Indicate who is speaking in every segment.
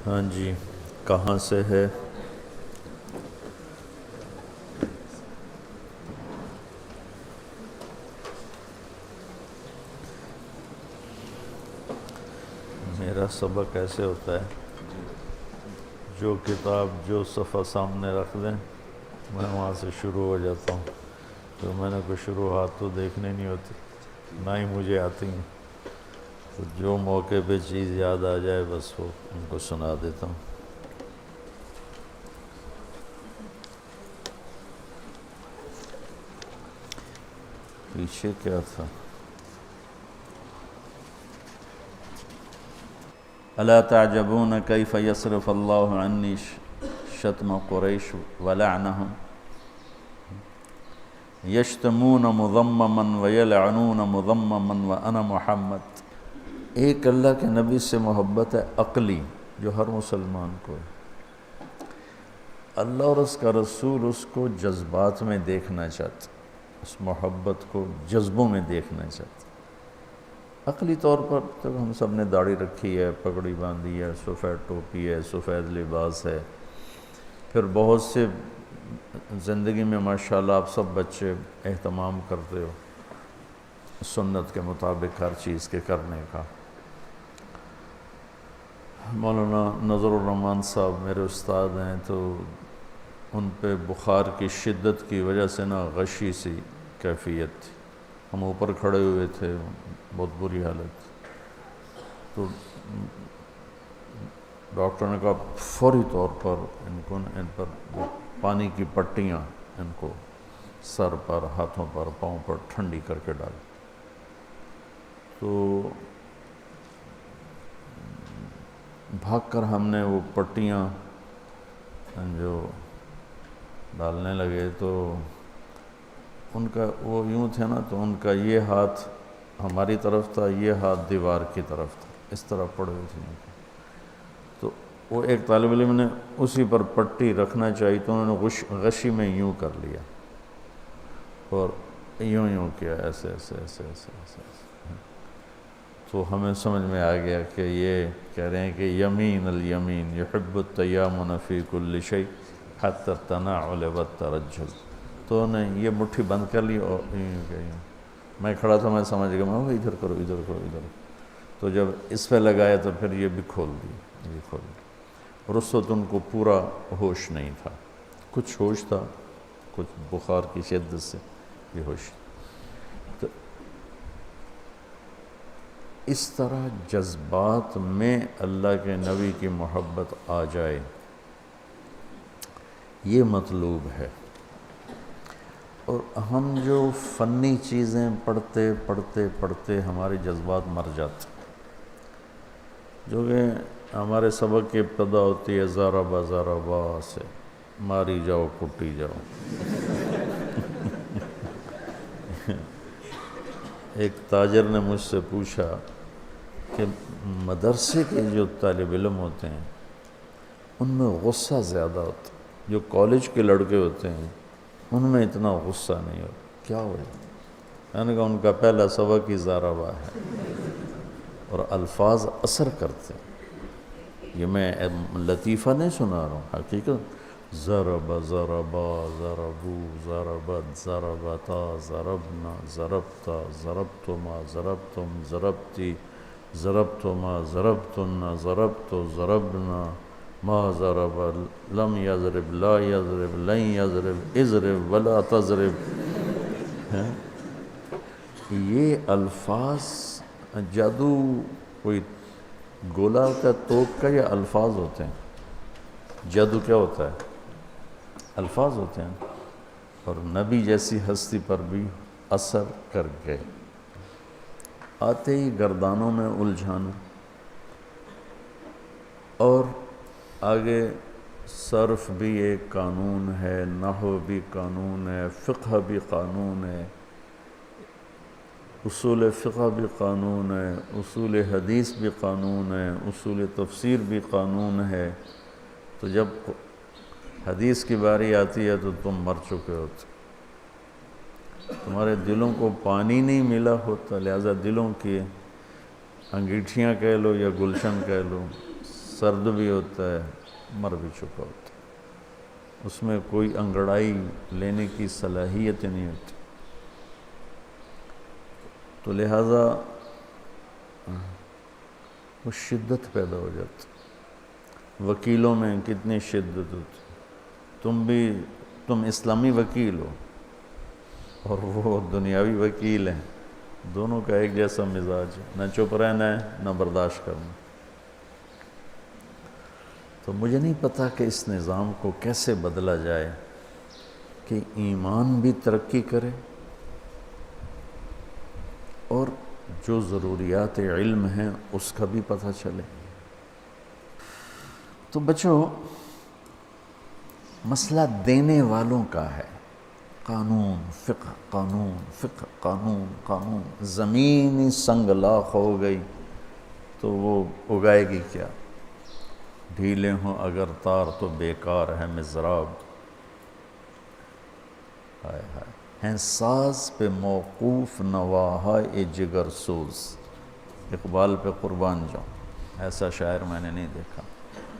Speaker 1: ہاں جی، کہاں سے ہے؟ میرا سبق ایسے ہوتا ہے، جو کتاب جو صفحہ سامنے رکھ دیں میں وہاں سے شروع ہو جاتا ہوں، تو میں نے کوئی شروعات تو دیکھنی نہیں ہوتی، نہ ہی مجھے آتی ہیں، تو جو موقع پہ چیز یاد آ جائے بس وہ ان کو سنا دیتا ہوں۔ پیچھے کیا تھا؟ الا تعجبون کیف یصرف اللہ عنی شتم قریش ولعنہم یشتمون مذمما ویلعنون مذمما وانا محمد۔ ایک اللہ کے نبی سے محبت ہے عقلی، جو ہر مسلمان کو ہے۔ اللہ اور اس کا رسول اس کو جذبات میں دیکھنا چاہتے، اس محبت کو جذبوں میں دیکھنا چاہتے۔ عقلی طور پر تو ہم سب نے داڑھی رکھی ہے، پگڑی باندھی ہے، سفید ٹوپی ہے، سفید لباس ہے، پھر بہت سے زندگی میں ماشاءاللہ آپ سب بچے اہتمام کرتے ہو سنت کے مطابق ہر چیز کے کرنے کا۔ مولانا نظر الرحمان صاحب میرے استاد ہیں، تو ان پہ بخار کی شدت کی وجہ سے غشی سی کیفیت تھی، ہم اوپر کھڑے ہوئے تھے، بہت بری حالت، تو ڈاکٹر نے کہا فوری طور پر ان پر پانی کی پٹیاں ان کو سر پر، ہاتھوں پر، پاؤں پر ٹھنڈی کر کے ڈال۔ تو بھاگ کر ہم نے وہ پٹیاں جو ڈالنے لگے، تو ان کا وہ یوں تھے نا، تو ان کا یہ ہاتھ ہماری طرف تھا، یہ ہاتھ دیوار کی طرف تھا، اس طرح پڑے ہوئے تھے۔ تو وہ ایک طالب علم نے اسی پر پٹی رکھنا چاہی، تو انہوں نے غشی میں یوں کر لیا اور یوں کیا، ایسے ایسے ایسے ایسے ایسے ایسے۔ تو ہمیں سمجھ میں آ گیا کہ یہ کہہ رہے ہیں کہ یمین الیمین یحب التیامن فی کل شیء حتی التناعل والترجل۔ تو نے یہ مٹھی بند کر لی اور میں کھڑا تھا، میں سمجھ گیا، میں ادھر کرو ادھر کرو ادھر۔ تو جب اس پہ لگایا تو پھر یہ بھی کھول دی، یہ کھول دی، اور اس وقت ان کو پورا ہوش نہیں تھا، کچھ ہوش تھا، کچھ بخار کی شدت سے یہ ہوش۔ تو اس طرح جذبات میں اللہ کے نبی کی محبت آ جائے، یہ مطلوب ہے۔ اور ہم جو فنی چیزیں پڑھتے پڑھتے پڑھتے ہمارے جذبات مر جاتے، جو کہ ہمارے سبق کی ابتدا ہوتی ہے ضربا ضربا سے، ماری جاؤ کٹی جاؤ۔ ایک تاجر نے مجھ سے پوچھا کہ مدرسے کے جو طالب علم ہوتے ہیں ان میں غصہ زیادہ ہوتا ہے، جو کالج کے لڑکے ہوتے ہیں ان میں اتنا غصہ نہیں ہوتا، کیا وجہ؟ میں نے کہا ان کا پہلا سبق ہی ضربا ہے، اور الفاظ اثر کرتے ہیں۔ یہ میں لطیفہ نہیں سنا رہا ہوں، حقیقت۔ ضرب ضربا ضربو ضربت ضربتا ضربنا ضربتا ضربتما ضربتم ضربتی ضربتما ضربتن ضربتو ضربنا ما ضرب لم یضرب لا یضرب لن یضرب اضرب ولا تضرب۔ یہ الفاظ جادو کوئی گولا کا توپ کا یہ الفاظ ہوتے ہیں، جادو کیا ہوتا ہے؟ الفاظ ہوتے ہیں، اور نبی جیسی ہستی پر بھی اثر کر گئے۔ آتے ہی گردانوں میں الجھانا، اور آگے صرف بھی ایک قانون ہے، نحو بھی قانون ہے، فقہ بھی قانون ہے، اصول فقہ بھی قانون ہے، اصول حدیث بھی قانون ہے، اصول تفسیر بھی قانون ہے۔ تو جب حدیث کی باری آتی ہے تو تم مر چکے ہوتے، تمہارے دلوں کو پانی نہیں ملا ہوتا، لہذا دلوں کی انگیٹھیاں کہہ لو یا گلشن کہہ لو، سرد بھی ہوتا ہے، مر بھی چکا ہوتا ہے، اس میں کوئی انگڑائی لینے کی صلاحیت نہیں ہوتی. تو لہٰذا وہ شدت پیدا ہو جاتی. وکیلوں میں کتنی شدت ہوتی. تم اسلامی وکیل ہو اور وہ دنیاوی وکیل ہیں، دونوں کا ایک جیسا مزاج ہے، نہ چپ رہنا ہے نہ برداشت کرنا. تو مجھے نہیں پتا کہ اس نظام کو کیسے بدلا جائے کہ ایمان بھی ترقی کرے اور جو ضروریات علم ہیں اس کا بھی پتہ چلے. تو بچوں، مسئلہ دینے والوں کا ہے. قانون فقہ، قانون فقہ، قانون قانون. زمین ہی سنگ لاخ ہو گئی تو وہ اگائے گی کیا؟ ڈھیلے ہوں اگر تار تو بیکار ہے مضراب. ہائے ہائے، ہیں ساز پہ موقوف نواہائے جگر سوز. اقبال پہ قربان جاؤں، ایسا شاعر میں نے نہیں دیکھا.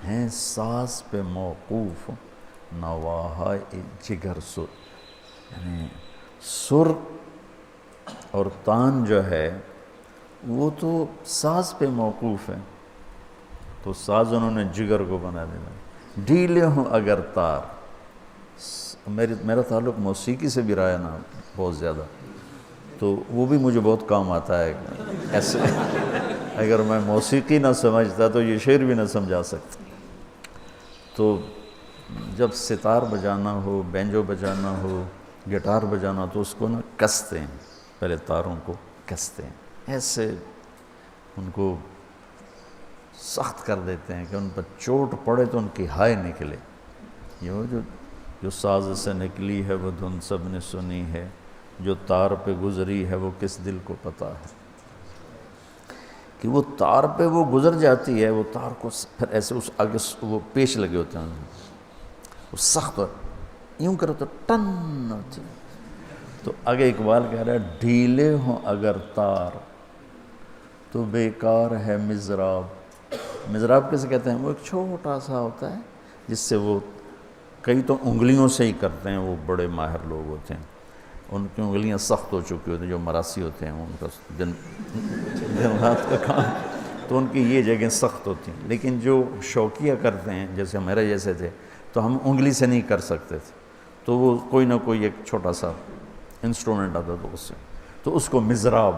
Speaker 1: ہیں ساز پہ موقوف نواہائے جگر سوز، یعنی سر اور تان جو ہے وہ تو ساز پہ موقوف ہے، تو ساز انہوں نے جگر کو بنا دینا. ڈھیلے ہوں اگر تار. میرا تعلق موسیقی سے بھی رہا ہے نا بہت زیادہ، تو وہ بھی مجھے بہت کام آتا ہے. ایسے اگر میں موسیقی نہ سمجھتا تو یہ شعر بھی نہ سمجھا سکتا. تو جب ستار بجانا ہو، بینجو بجانا ہو، گٹار بجانا، تو اس کو نا کستے ہیں، پہلے تاروں کو کستے ہیں، ایسے ان کو سخت کر دیتے ہیں کہ ان پر چوٹ پڑے تو ان کی ہائے نکلے. یہ جو ساز سے نکلی ہے وہ دھن سب نے سنی ہے، جو تار پہ گزری ہے وہ کس دل کو پتہ ہے. کہ وہ تار پہ وہ گزر جاتی ہے، وہ تار کو پھر ایسے اس آگے وہ پیش لگے ہوتے ہیں، وہ سخت ہو، یوں کرو تو ٹن ہوتی. تو آگے اقبال کہہ رہا ہے ڈھیلے ہوں اگر تار تو بیکار ہے مضراب. مضراب کیسے کہتے ہیں؟ وہ ایک چھوٹا سا ہوتا ہے جس سے وہ کئی تو انگلیوں سے ہی کرتے ہیں، وہ بڑے ماہر لوگ ہوتے ہیں، ان کی انگلیاں سخت ہو چکی ہوتی ہیں. جو مراسی ہوتے ہیں ان کا دن رات کا کام، تو ان کی یہ جگہیں سخت ہوتی ہیں. لیکن جو شوقیہ کرتے ہیں جیسے میرے جیسے تھے تو ہم انگلی سے نہیں کر سکتے تھے، تو وہ کوئی نہ کوئی ایک چھوٹا سا انسٹرومنٹ آتا تھا اس سے، تو اس کو مضراب.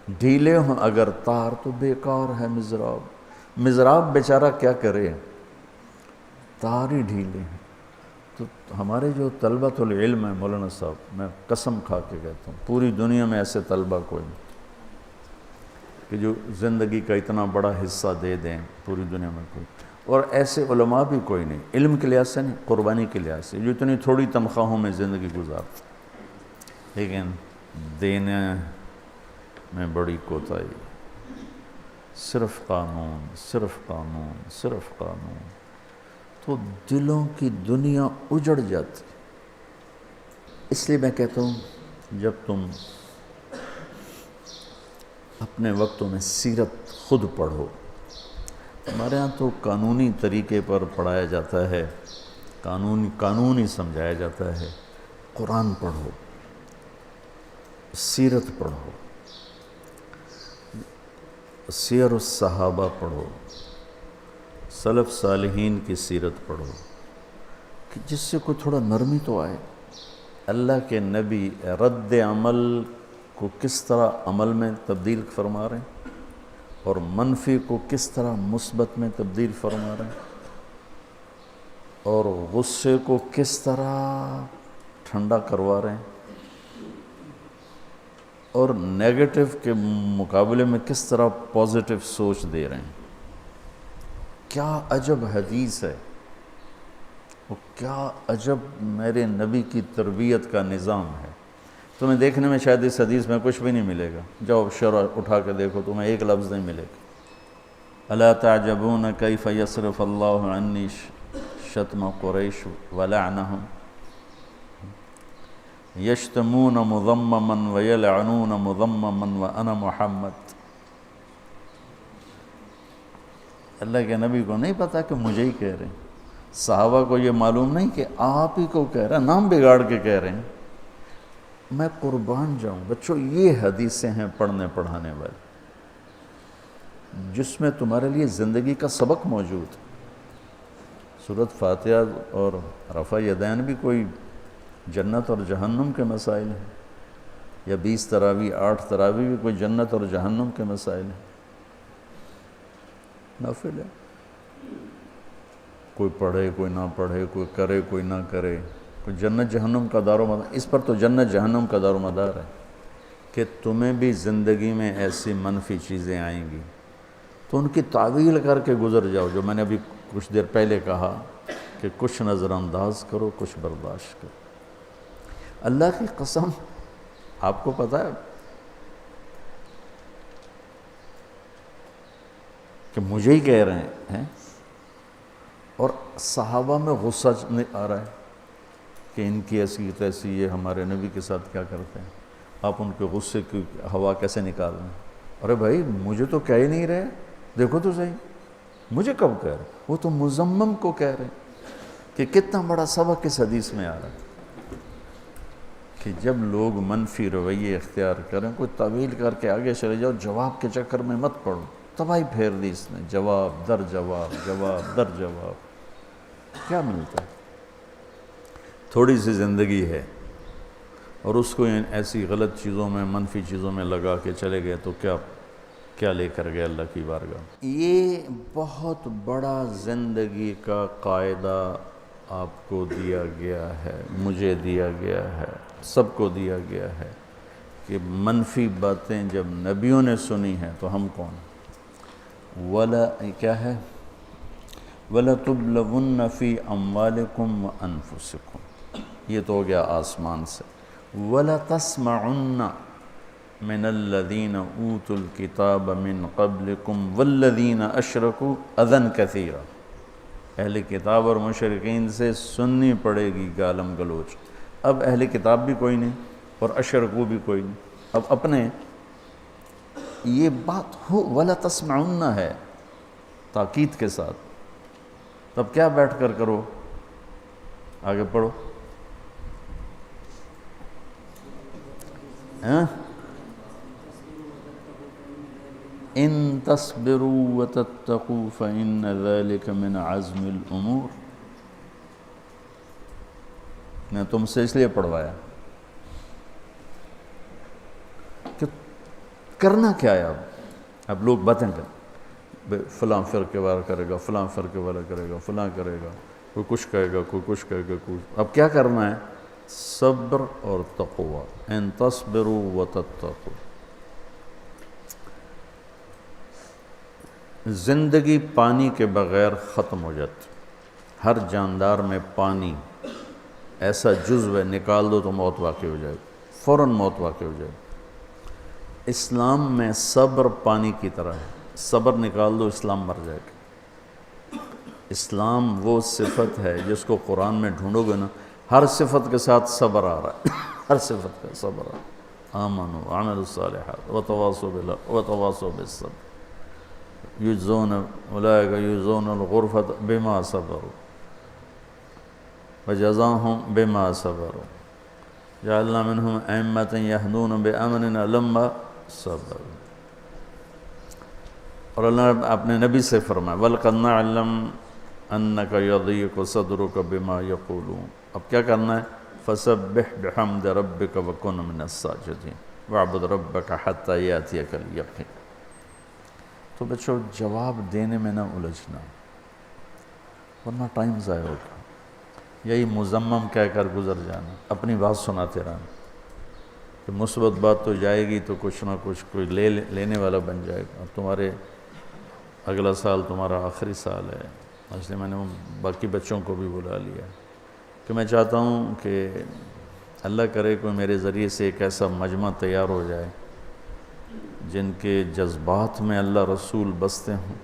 Speaker 1: ڈھیلے ہوں اگر تار تو بیکار ہے مضراب. مضراب بیچارہ کیا کرے، تار ہی ڈھیلے ہیں. تو ہمارے جو طلبۃ العلم ہیں مولانا صاحب، میں قسم کھا کے کہتا ہوں پوری دنیا میں ایسے طلبہ کوئی نہیں کہ جو زندگی کا اتنا بڑا حصہ دے دیں، پوری دنیا میں کوئی. اور ایسے علماء بھی کوئی نہیں، علم کے لحاظ سے نہیں، قربانی کے لحاظ سے، جو اتنی تھوڑی تنخواہوں میں زندگی گزارتے، لیکن دینے میں بڑی کوتاہی. صرف قانون، صرف قانون، صرف قانون. تو دلوں کی دنیا اجڑ جاتی. اس لیے میں کہتا ہوں جب تم اپنے وقتوں میں سیرت خود پڑھو. ہمارے ہاں تو قانونی طریقے پر پڑھایا جاتا ہے، قانونی سمجھایا جاتا ہے. قرآن پڑھو، سیرت پڑھو، سیر الصحابہ پڑھو، سلف صالحین کی سیرت پڑھو، کہ جس سے کوئی تھوڑا نرمی تو آئے. اللہ کے نبی رد عمل کو کس طرح عمل میں تبدیل فرما رہے ہیں اور منفی کو کس طرح مثبت میں تبدیل فرما رہے ہیں، اور غصے کو کس طرح ٹھنڈا کروا رہے ہیں، اور نیگیٹو کے مقابلے میں کس طرح پازیٹیو سوچ دے رہے ہیں. کیا عجب حدیث ہے، وہ کیا عجب میرے نبی کی تربیت کا نظام ہے. تمہیں دیکھنے میں شاید اس حدیث میں کچھ بھی نہیں ملے گا، جاؤ شرح اٹھا کے دیکھو، تمہیں ایک لفظ نہیں ملے گا. الا تعجبون کیف یصرف اللہ عنی شتم قریش ولعنہم یشتمون مذمما ویلعنون مذمما وانا محمد. اللہ کے نبی کو نہیں پتا کہ مجھے ہی کہہ رہے ہیں، صحابہ کو یہ معلوم نہیں کہ آپ ہی کو کہہ رہے ہیں، نام بگاڑ کے کہہ رہے ہیں۔ میں قربان جاؤں بچوں، یہ حدیثیں ہیں پڑھنے پڑھانے والی، جس میں تمہارے لیے زندگی کا سبق موجود ہے۔ سورۃ فاتحہ اور رفع یدین بھی کوئی جنت اور جہنم کے مسائل ہیں، یا 20 تراویح 8 تراویح بھی کوئی جنت اور جہنم کے مسائل ہیں، نافل ہے۔ کوئی پڑھے کوئی نہ پڑھے، کوئی کرے کوئی نہ کرے، کوئی جنت جہنم کا دار و مدار، اس پر تو جنت جہنم کا دار و مدار ہے کہ تمہیں بھی زندگی میں ایسی منفی چیزیں آئیں گی تو ان کی تعویل کر کے گزر جاؤ، جو میں نے ابھی کچھ دیر پہلے کہا کہ کچھ نظر انداز کرو، کچھ برداشت کرو۔ اللہ کی قسم، آپ کو پتہ ہے کہ مجھے ہی کہہ رہے ہیں، اور صحابہ میں غصہ نہیں آ رہا ہے کہ ان کی ایسی تیسی، یہ ہمارے نبی کے ساتھ کیا کرتے ہیں، آپ ان کے غصے کی ہوا کیسے نکال رہے ہیں؟ ارے بھائی مجھے تو کہہ ہی نہیں رہے، دیکھو تو صحیح، مجھے کب کہہ رہے؟ وہ تو مزمم کو کہہ رہے ہیں کہ کتنا بڑا سبق اس حدیث میں آ رہا ہے کہ جب لوگ منفی رویے اختیار کریں، کوئی طویل کر کے آگے چلے جاؤ، جواب کے چکر میں مت پڑو، تباہی پھیر دی اس نے، جواب در جواب، جواب در جواب، کیا ملتا ہے؟ تھوڑی سی زندگی ہے اور اس کو ایسی غلط چیزوں میں، منفی چیزوں میں لگا کے چلے گئے تو کیا لے کر گئے اللہ کی بارگاہ۔ یہ بہت بڑا زندگی کا قاعدہ آپ کو دیا گیا ہے، مجھے دیا گیا ہے، سب کو دیا گیا ہے کہ منفی باتیں جب نبیوں نے سنی ہیں تو ہم کون؟ کیا ہے؟ وَلَتُبْلَوُنَّ فِي أَمْوَالِكُمْ وَأَنفُسِكُمْ، یہ تو ہو گیا آسمان سے۔ وَلَتَسْمَعُنَّ مِنَ الَّذِينَ أُوتُوا الْكِتَابَ مِنْ قَبْلِكُمْ وَالَّذِينَ أَشْرَكُوا أَذًى كَثِيرًا، اہل کتاب اور مشرکین سے سننی پڑے گی گالم گلوچ۔ اب اہل کتاب بھی کوئی نہیں اور اشرکو بھی کوئی نہیں، اب اپنے یہ بات ہو وَلَا تَسْمَعُنَّ ہے تاکید کے ساتھ، تب کیا بیٹھ کر کرو؟ آگے پڑھو۔ ان تصبروا وتتقوا فإن ذلك من عزم الامور، میں تم سے اس لیے پڑھوایا کہ کرنا کیا ہے۔ اب لوگ باتیں کریں، فلاں فرقے والا کرے گا، فلاں فرقے والا کرے گا، فلاں کرے گا، کوئی کچھ کہے گا، کوئی کچھ کہے گا، اب کیا کرنا ہے؟ صبر اور تقوی۔ ان تصبروا وتتقوا، زندگی پانی کے بغیر ختم ہو جاتی، ہر جاندار میں پانی ایسا جزو ہے، نکال دو تو موت واقع ہو جائے گی، فوراً موت واقع ہو جائے گی۔ اسلام میں صبر پانی کی طرح ہے، صبر نکال دو اسلام مر جائے گا۔ اسلام وہ صفت ہے جس کو قرآن میں ڈھونڈو گے نا، ہر صفت کے ساتھ صبر آ رہا ہے، ہر صفت کا صبر آ رہا ہے۔ آمنوا وعملوا الصالحات وتواصوا بالحق وتواصوا بالصبر یجزون اولئک یجزون الغرفۃ بما صبروا وجزاهم بما صبروا جعلنا منهم ائمة يهدون بأمرنا لما صبروا۔ اور اللہ نے اپنے نبی سے فرمایا وَلَقَدْ نَعْلَمْ أَنَّكَ يَضِيقُ صَدْرُكَ بِمَا يَقُولُونَ، اب کیا کرنا ہے؟ فَسَبِّحْ بِحَمْدِ رَبِّكَ وَكُن مِّنَ السَّاجِدِينَ وَاعْبُدْ رَبَّكَ حَتَّى يَأْتِيَكَ الْيَقِينُ۔ تو بچوں جواب دینے میں نہ الجھنا ورنہ ٹائم ضائع ہوگا، یہی مزمم کہہ کر گزر جانا، اپنی بات سناتے رہنا کہ مثبت بات تو جائے گی تو کچھ نہ کچھ کوئی لینے والا بن جائے گا، اور تمہارے اگلا سال تمہارا آخری سال ہے، اس لیے میں نے باقی بچوں کو بھی بلا لیا کہ میں چاہتا ہوں کہ اللہ کرے کوئی میرے ذریعے سے ایک ایسا مجمع تیار ہو جائے جن کے جذبات میں اللہ رسول بستے ہوں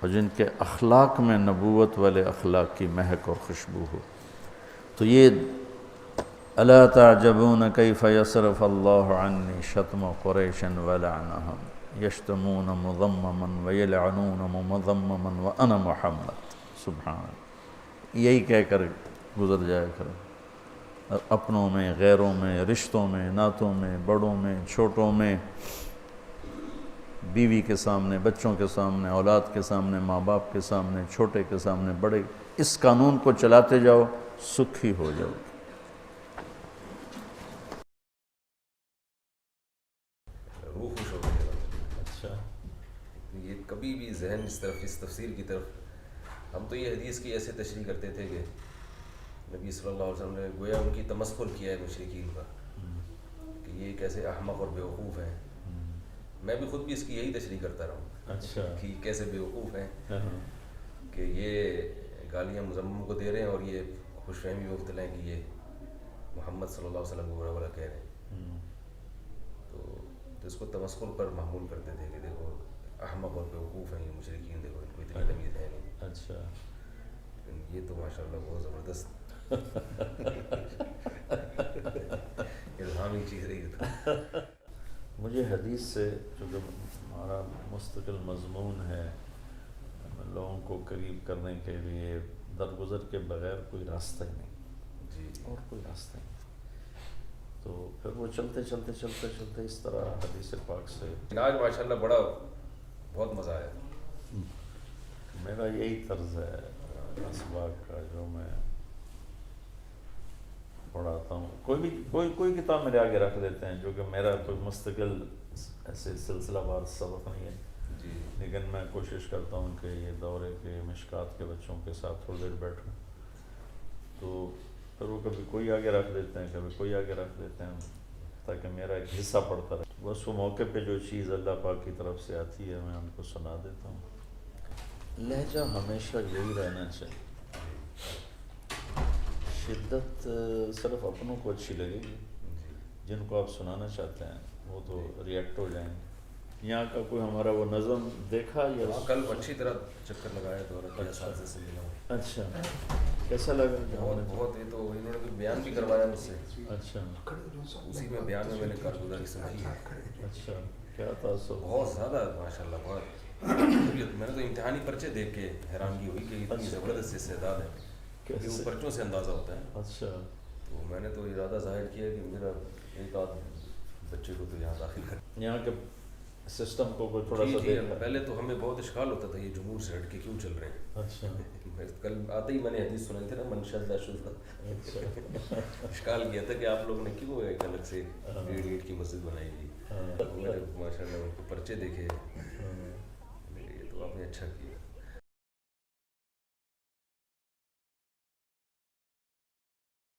Speaker 1: اور جن کے اخلاق میں نبوت والے اخلاق کی مہک اور خوشبو ہو۔ تو یہ الا تعجبون کیف یصرف اللہ عنی شتم قریش ولعنہم، یشتمون مذمما ویلعنون مذمما وانا محمد، سبحان اللہ، یہی کہہ کر گزر جایا کرو، اپنوں میں، غیروں میں، رشتوں میں، نعتوں میں، بڑوں میں، چھوٹوں میں، بیوی کے سامنے، بچوں کے سامنے، اولاد کے سامنے، ماں باپ کے سامنے، چھوٹے کے سامنے، بڑے، اس قانون کو چلاتے جاؤ، سکھی ہو جاؤ۔
Speaker 2: روح خوش ہو گئی۔
Speaker 1: اچھا،
Speaker 2: یہ کبھی بھی ذہن اس طرف، اس تفسیر کی طرف، ہم تو یہ حدیث کی ایسے تشریح کرتے تھے کہ نبی صلی اللہ علیہ وسلم نے گویا ان کی تمسخر کیا ہے مشرکین کا، کہ یہ کیسے احمق اور بیوقوف ہیں۔ میں بھی خود بھی اس کی یہی تشریح کرتا رہا ہوں،
Speaker 1: اچھا،
Speaker 2: کہ کیسے بیوقوف ہیں کہ یہ گالیاں مذمم کو دے رہے ہیں اور یہ خوش فہمی میں مبتلا ہیں کہ یہ محمد صلی اللہ علیہ وسلم کو برا بھلا کہہ رہے ہیں۔ تو اس کو تمسخر پر محمول کرتے تھے کہ دیکھو احمق اور بیوقوف ہیں یہ مشرکین، دیکھو ان کو اتنی تمیز ہے نہیں۔
Speaker 1: اچھا،
Speaker 2: لیکن یہ تو ماشاء اللہ بہت زبردست الہامی چیز رہی تھا۔
Speaker 1: مجھے حدیث سے، چونکہ ہمارا مستقل مضمون ہے لوگوں کو قریب کرنے کے لیے، درگزر کے بغیر کوئی راستہ ہی نہیں،
Speaker 2: جی
Speaker 1: اور کوئی راستہ ہی نہیں، تو پھر وہ چلتے چلتے چلتے چلتے اس طرح حدیث پاک سے
Speaker 2: آج ماشاء اللہ بڑا بہت مزہ آیا۔
Speaker 1: میرا یہی طرز ہے اسباق کا، جو میں پڑھاتا ہوں، کوئی کتاب میرے آگے رکھ دیتے ہیں، جو کہ میرا کوئی مستقل ایسے سلسلہ وار سبق نہیں ہے،
Speaker 2: جی
Speaker 1: لیکن میں کوشش کرتا ہوں کہ یہ دورے کے مشکات کے بچوں کے ساتھ تھوڑی دیر بیٹھوں، تو پھر وہ کبھی کوئی آگے رکھ دیتے ہیں، کبھی کوئی آگے رکھ دیتے ہیں، تاکہ میرا ایک حصہ پڑتا رہے۔ بس وہ موقع پہ جو چیز اللہ پاک کی طرف سے آتی ہے میں ان کو سنا دیتا ہوں۔ لہجہ ہمیشہ یہی رہنا چاہیے، شدت صرف اپنوں کو اچھی لگے گی، جن کو آپ سنانا چاہتے ہیں وہ تو ریئیکٹ ہو جائیں گے۔ یہاں کا کوئی ہمارا وہ نظم دیکھا یا
Speaker 2: کل اچھی طرح چکر لگایا دورہ کیا، اساتذہ سے ملا ہوں۔
Speaker 1: اچھا، کیسا لگا؟
Speaker 2: بہت یہ تو انہوں نے بیان بھی کروایا مجھ سے،
Speaker 1: اچھا،
Speaker 2: اسی میں بیان میں نے کارگزاری سمجھی ہے۔
Speaker 1: اچھا، کیا تاثر؟
Speaker 2: بہت زیادہ ماشاء اللہ، بہت میں نے تو امتحانی پرچے دیکھ کے حیرانگی ہوئی کہ اتنی زبردست استعداد ہے، کیونکہ وہ پرچوں سے اندازہ ہوتا ہے۔
Speaker 1: اچھا،
Speaker 2: تو میں نے تو ارادہ ظاہر کیا کہ میرا ایک آدھ بچے کو تو یہاں داخل کر،
Speaker 1: یہاں کے سسٹم کو کوئی تھوڑا سا دیکھا۔
Speaker 2: پہلے تو ہمیں بہت اشکال ہوتا تھا یہ جمہور سے ہٹ کے کیوں چل رہے ہیں۔
Speaker 1: اچھا،
Speaker 2: کل آتے ہی میں نے حدیث سنائی تھی نا، من شذ شذ، اشکال کیا تھا کہ آپ لوگوں نے کیوں ایک الگ سے 1.5 کی مسجد بنائی تھی۔ میں نے ماشاء اللہ ان کو پرچے دیکھے، یہ تو آپ نے اچھا کیا۔